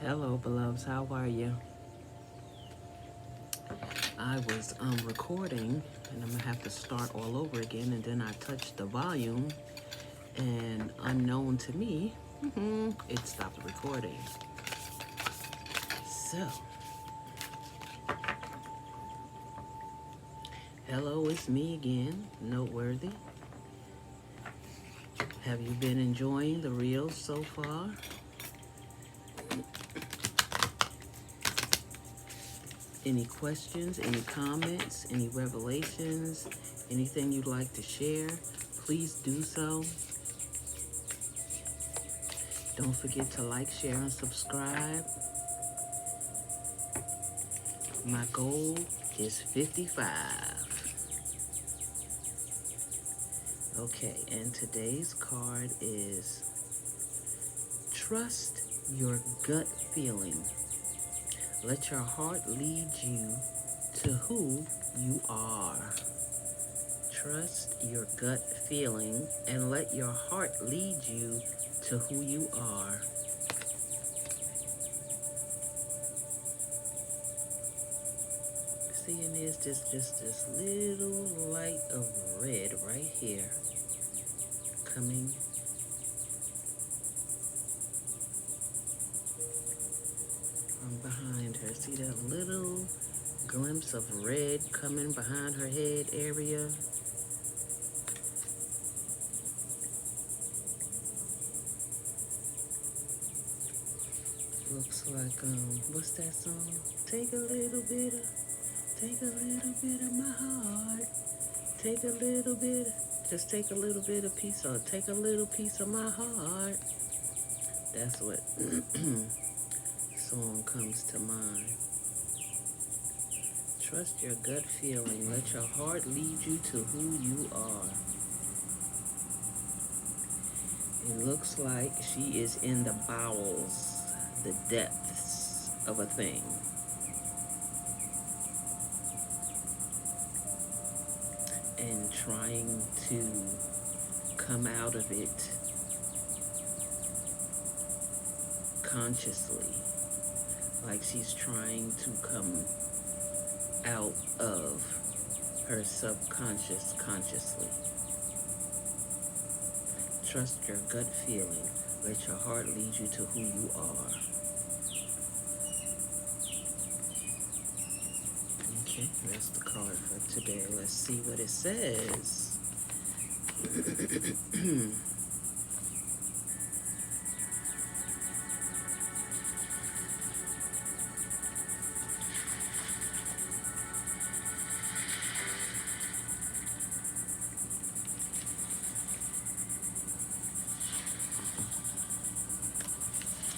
Hello, beloveds. How are you? I was recording, and I'm gonna have to start all over again. And then I touched the volume, and unknown to me, it stopped recording. So, hello, it's me again. Noteworthy. Have you been enjoying the reels so far? Any questions? Any comments? Any revelations? Anything you'd like to share? Please do so. Don't forget to like, share, and subscribe. My goal is 55. Okay, and today's card is trust your gut feeling. Let your heart lead you to who you are. Trust your gut feeling and let your heart lead you to who you are. Seeing there's just this little light of red right here coming from behind her. See that little glimpse of red coming behind her head area? Looks like, what's that song? Take a little bit of my heart. Take a little bit, just take a little bit of piece of, take a little piece of my heart. That's what song comes to mind. Trust your gut feeling. Let your heart lead you to who you are. It looks like she is in the bowels, the depths of a thing. And trying to come out of it consciously. Like she's trying to come out of her subconscious consciously. Trust your gut feeling. Let your heart lead you to who you are. Okay, that's the card for today. Let's see what it says.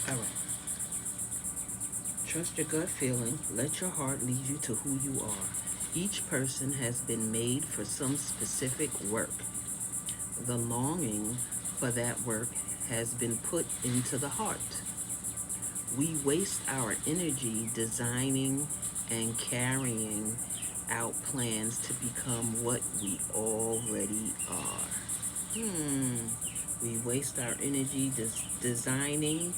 All right. Trust your gut feeling. Let your heart lead you to who you are. Each person has been made for some specific work. The longing for that work has been put into the heart. We waste our energy designing and carrying out plans to become what we already are. We waste our energy designing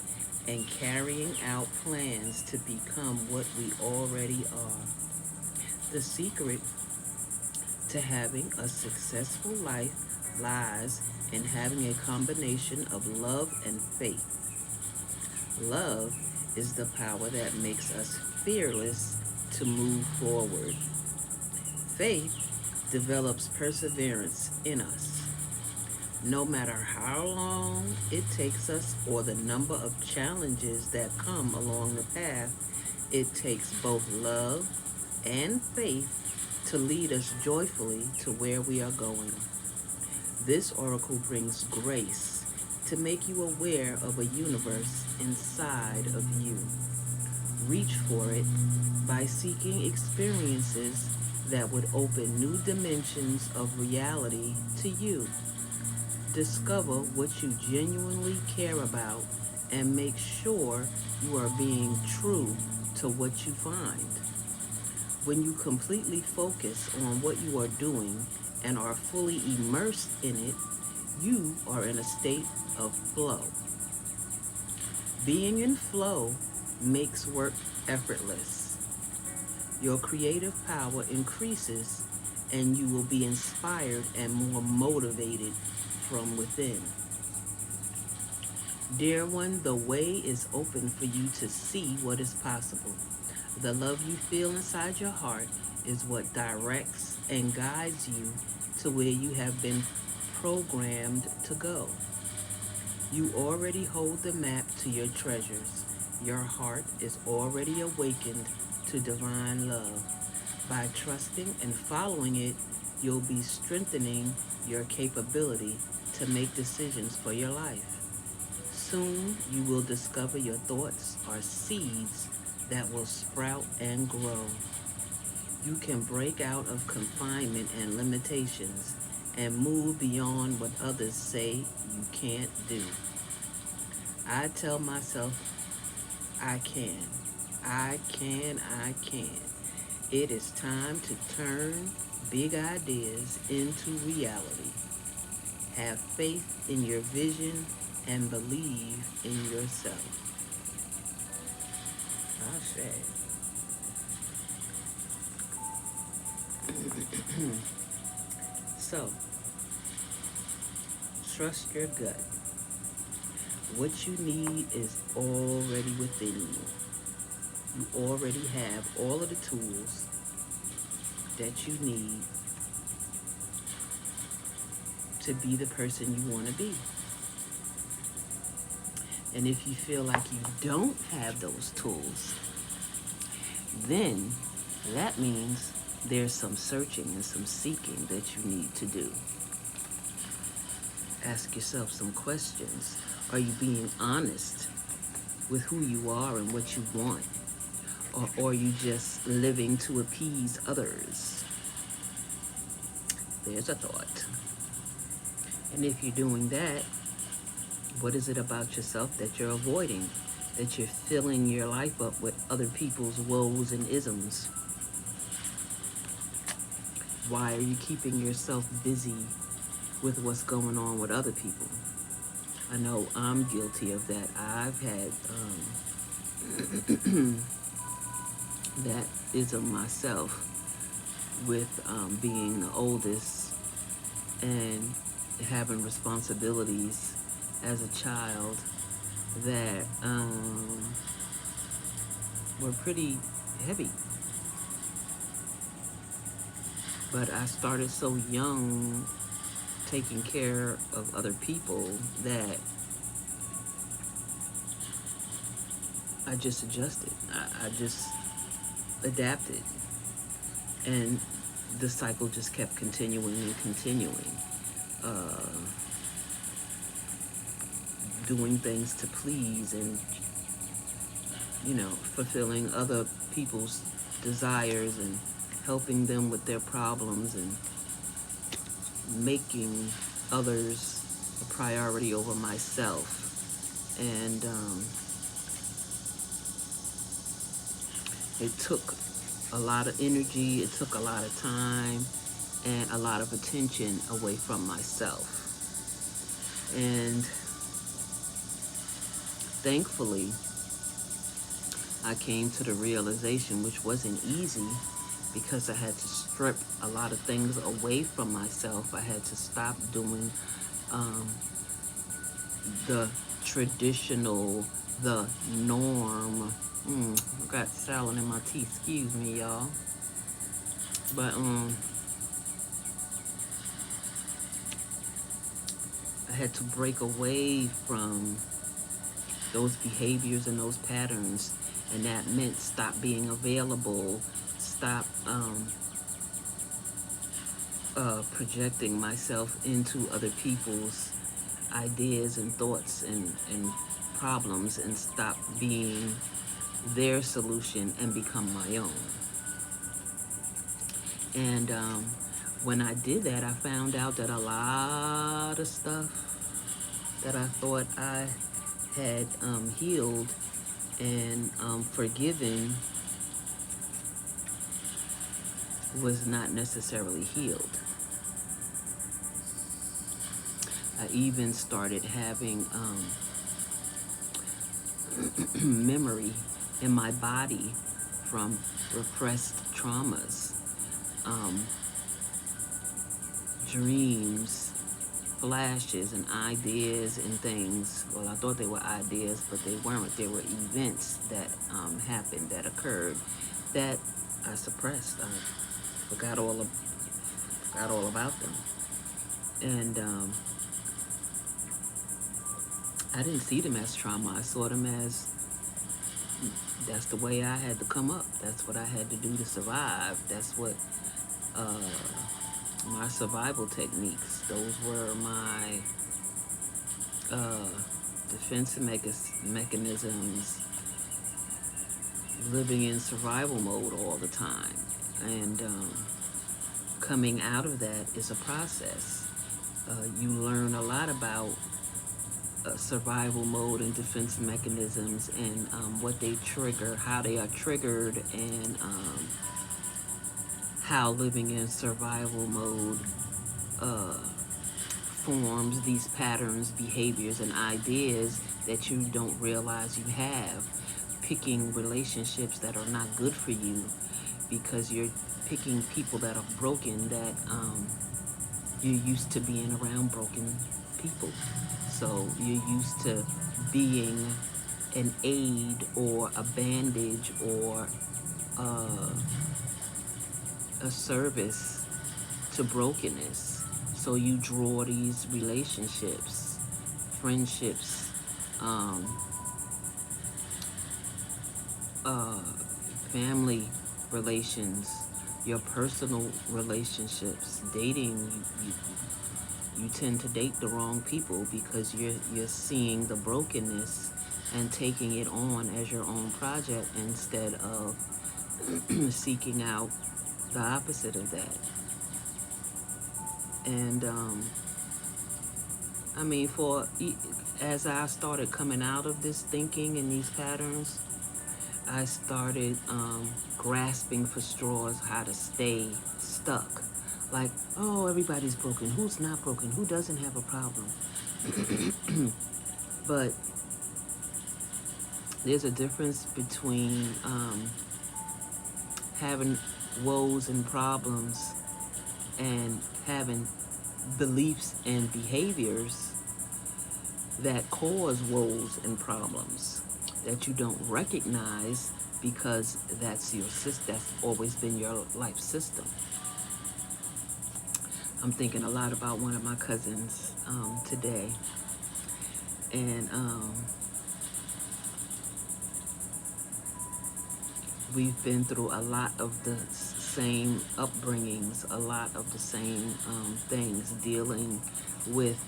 and carrying out plans to become what we already are. The secret to having a successful life lies in having a combination of love and faith. Love is the power that makes us fearless to move forward. Faith develops perseverance in us. No matter how long it takes us or the number of challenges that come along the path, it takes both love and faith to lead us joyfully to where we are going. This oracle brings grace to make you aware of a universe inside of you. Reach for it by seeking experiences that would open new dimensions of reality to you. Discover what you genuinely care about and make sure you are being true to what you find. When you completely focus on what you are doing and are fully immersed in it, you are in a state of flow. Being in flow makes work effortless. Your creative power increases and you will be inspired and more motivated from within. Dear one, the way is open for you to see what is possible. The love you feel inside your heart is what directs and guides you to where you have been programmed to go. You already hold the map to your treasures. Your heart is already awakened to divine love. By trusting and following it, you'll be strengthening your capability to make decisions for your life. Soon you will discover your thoughts are seeds that will sprout and grow. You can break out of confinement and limitations and move beyond what others say you can't do. I tell myself, I can. I can. It is time to turn big ideas into reality. Have faith in your vision and believe in yourself. I say. So, trust your gut. What you need is already within you. You already have all of the tools that you need to be the person you want to be. And if you feel like you don't have those tools, then that means there's some searching and some seeking that you need to do. Ask yourself some questions. Are you being honest with who you are and what you want? Or are you just living to appease others? There's a thought. And if you're doing that, what is it about yourself that you're avoiding? That you're filling your life up with other people's woes and isms? Why are you keeping yourself busy with what's going on with other people? I know I'm guilty of that. I've had that ism myself with being the oldest and having responsibilities as a child that were pretty heavy. But I started so young taking care of other people that I just adjusted. I just adapted. And the cycle just kept continuing and continuing. Doing things to please and, fulfilling other people's desires and helping them with their problems and making others a priority over myself. And it took a lot of energy, it took a lot of time, and a lot of attention away from myself. And thankfully, I came to the realization, which wasn't easy, because I had to strip a lot of things away from myself. I had to stop doing the traditional, the norm. I got salad in my teeth, excuse me, y'all. But I had to break away from those behaviors and those patterns, and that meant stop being available, stop projecting myself into other people's ideas and thoughts and problems, and stop being their solution and become my own. And when I did that, I found out that a lot of stuff that I thought I had healed and forgiven was not necessarily healed. I even started having memory in my body from repressed traumas, um, dreams, flashes, and ideas and things. Well, I thought they were ideas, but they weren't. They were events that happened, that occurred, that I suppressed. I forgot forgot all about them, and I didn't see them as trauma. I saw them as that's the way I had to come up. That's what I had to do to survive. That's what uh, my survival techniques. Those were my uh, defense mechanisms, living in survival mode all the time. And coming out of that is a process. You learn a lot about survival mode and defense mechanisms and what they trigger, how they are triggered, and how living in survival mode uh, forms these patterns, behaviors, and ideas that you don't realize you have. Picking relationships that are not good for you because you're picking people that are broken, that you're used to being around broken people. So you're used to being an aid or a bandage or uh, a service to brokenness. So you draw these relationships, friendships, um, uh, family relations, your personal relationships, dating. You tend to date the wrong people because you're seeing the brokenness and taking it on as your own project instead of seeking out the opposite of that. And I mean, as I started coming out of this thinking and these patterns, I started grasping for straws how to stay stuck. Like, oh, everybody's broken. Who's not broken? Who doesn't have a problem? But there's a difference between having woes and problems and having beliefs and behaviors that cause woes and problems that you don't recognize because that's your system. That's always been your life system. I'm thinking a lot about one of my cousins today, and we've been through a lot of the same upbringings, a lot of the same things, dealing with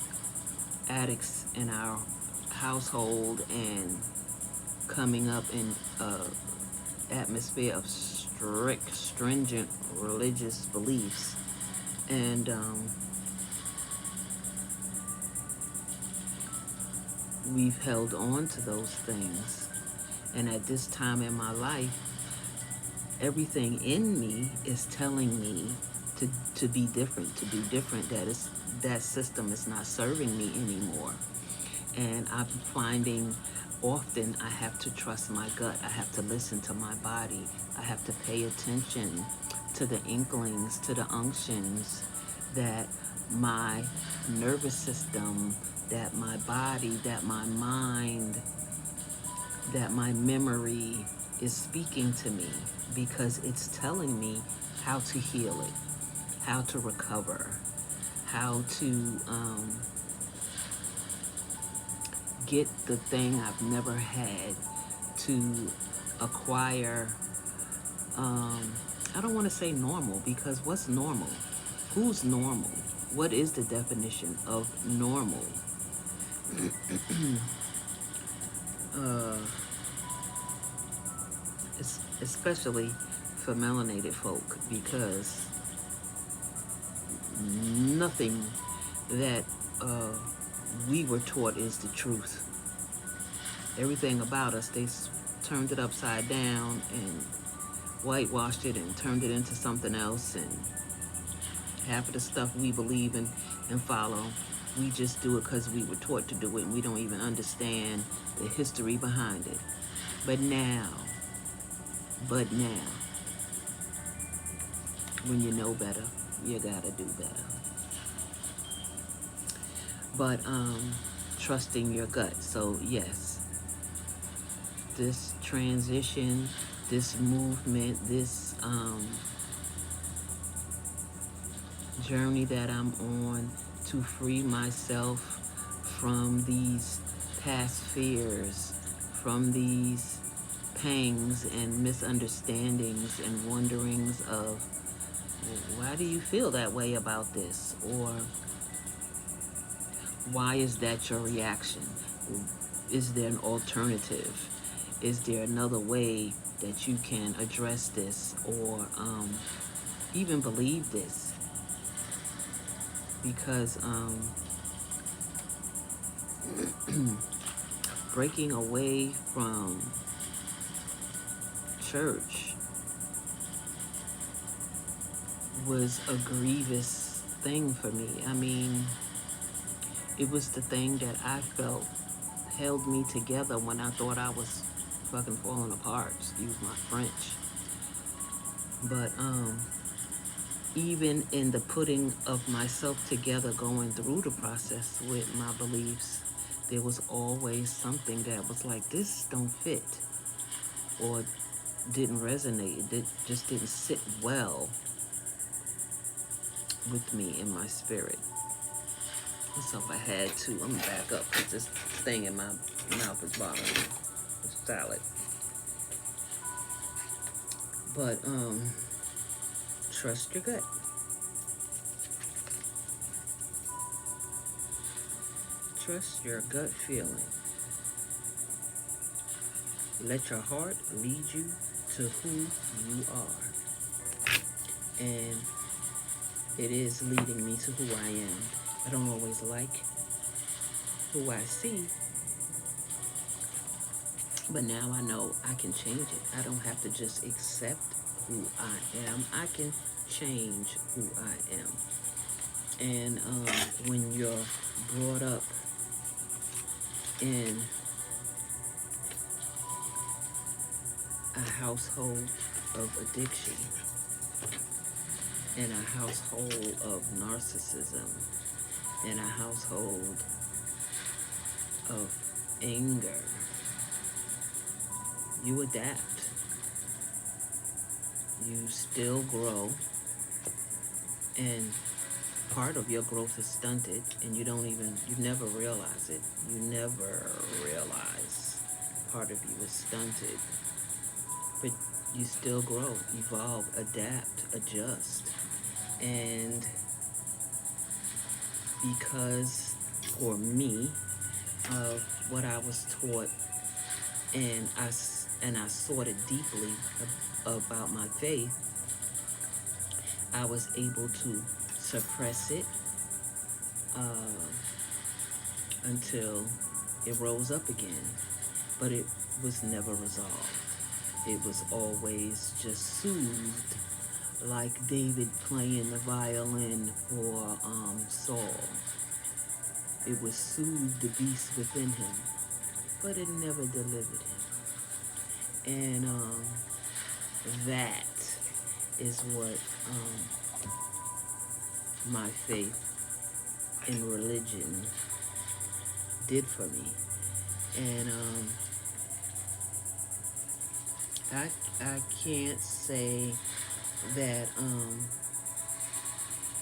addicts in our household and coming up in an atmosphere of strict, stringent religious beliefs. And we've held on to those things. And at this time in my life, everything in me is telling me to be different, to do different, that system is not serving me anymore. And I'm finding often I have to trust my gut. I have to listen to my body. I have to pay attention to the inklings, to the unctions that my nervous system, that my body, that my mind, that my memory is speaking to me, because it's telling me how to heal it, how to recover, how to get the thing I've never had, to acquire, I don't want to say normal, because what's normal? Who's normal? What is the definition of normal? uh, Especially for melanated folk, because nothing that we were taught is the truth. Everything about us, they turned it upside down and whitewashed it and turned it into something else. And half of the stuff we believe in and follow, we just do it because we were taught to do it, and we don't even understand the history behind it. But now, But now, when you know better, you gotta do better. But trusting your gut. So yes, this transition, this movement, this journey that I'm on to free myself from these past fears, from these pangs and misunderstandings and wonderings of, why do you feel that way about this? Or why is that your reaction? Is there an alternative? Is there another way that you can address this or even believe this? Because breaking away from church was a grievous thing for me. I mean, it was the thing that I felt held me together when I thought I was fucking falling apart, excuse my French. But even in the putting of myself together, going through the process with my beliefs, there was always something that was like, this don't fit, or didn't resonate. It just didn't sit well with me in my spirit. So if I had to, I'm gonna back up because this thing in my mouth is bothering me. It's salad. But trust your gut. Trust your gut feeling. Let your heart lead you to who you are. And it is leading me to who I am. I don't always like who I see, but now I know I can change it. I don't have to just accept who I am. I can change who I am. And when you're brought up in a household of addiction, in a household of narcissism, in a household of anger, you adapt. You still grow, and part of your growth is stunted, and you never realize it. You never realize part of you is stunted, but you still grow, evolve, adapt, adjust. And because, for me, of what I was taught, and I sought it deeply about my faith, I was able to suppress it uh, until it rose up again. But it was never resolved. It was always just soothed, like David playing the violin for Saul. It would soothe the beast within him, but it never delivered him. And that is what my faith in religion did for me. And I can't say that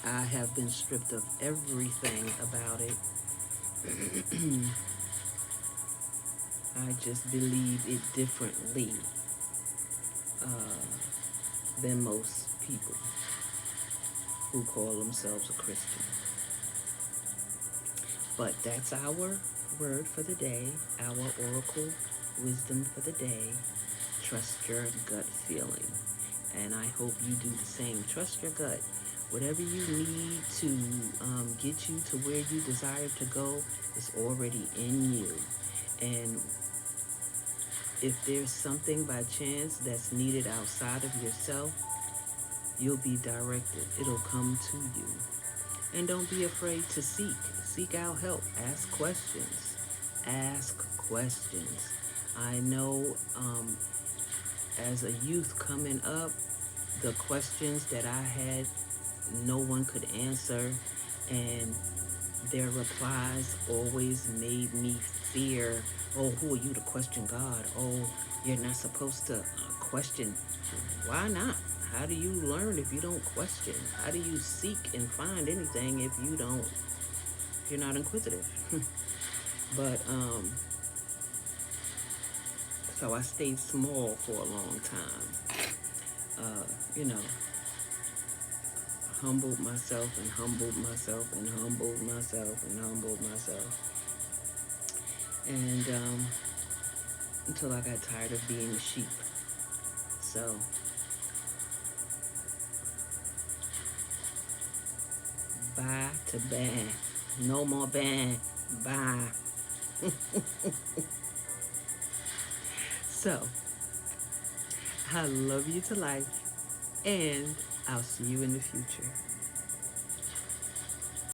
I have been stripped of everything about it. I just believe it differently than most people who call themselves a Christian. But that's our word for the day, our oracle wisdom for the day. Trust your gut feeling. And I hope you do the same. Trust your gut. Whatever you need to get you to where you desire to go is already in you. And if there's something by chance that's needed outside of yourself, you'll be directed. It'll come to you. And don't be afraid to seek. Seek out help. Ask questions. Ask questions. I know as a youth coming up, the questions that I had, no one could answer, and their replies always made me fear. Oh, who are you to question God? Oh, you're not supposed to question. Why not? How do you learn if you don't question? How do you seek and find anything if you're not inquisitive? But so I stayed small for a long time. Uh, you know, humbled myself and humbled myself and humbled myself and humbled myself. And until I got tired of being a sheep. So, bye to bang. No more bang. Bye. So, I love you to life, and I'll see you in the future.